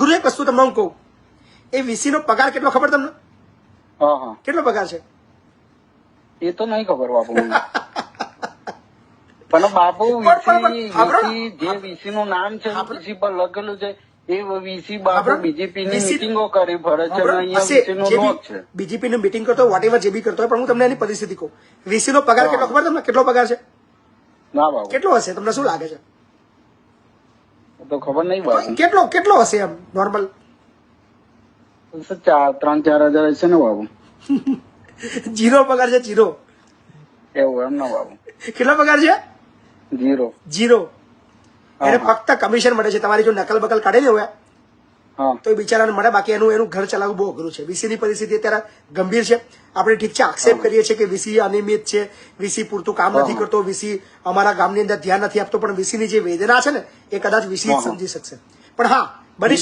ગુરુ એક વસ્તુ તમને હું કહું, એ વીસી નો પગાર કેટલો ખબર તમને? કેટલો પગાર છે એ તો નહીં ખબર બાપુ મને. પણ બાપુ વીસી જે વીસી નું નામ છે વીસી પર લખેલું છે એ વીસી બાપુ બીજેપી ની મિટિંગો કરી ફરે છે અને અહીંયા વીસી નું લોક છે. બીજેપી ની મિટિંગ કરતો હોય, વોટ એવર જે બી કરતો હોય, પણ હું તમને એની પરિસ્થિતિ કહું. વીસી નો પગાર કેટલો ખબર તમને? કેટલો પગાર છે? ના બાપુ કેટલો હશે તમને શું લાગે છે? તો ખબર નહીં બાપુ. કેટલો હશે એમ નોર્મલ? 3-4 હજાર હશે ને બાપુ. જીરો પગાર છે, જીરો. એવું એમ ના બાપુ. કેટલો પગાર છે? જીરો. એને ફક્ત કમિશન મળે છે. તમારી જો નકલ બકલ કાઢેલી હોય તો એ બિચારાને મળે, બાકી એનું ઘર ચલાવવું બહુ અઘરું છે. વીસી ની પરિસ્થિતિ અત્યારે ગંભીર છે. આપણે ઠીક છે, આક્ષેપ કરીએ છીએ કે વીસી અનિયમિત છે, વીસી પૂરતું કામ નથી કરતો, વીસી અમારા ગામની અંદર ધ્યાન નથી આપતો, પણ વીસી ની જે વેદના છે ને એ કદાચ વીસી સમજી શકશે. પણ હા, બની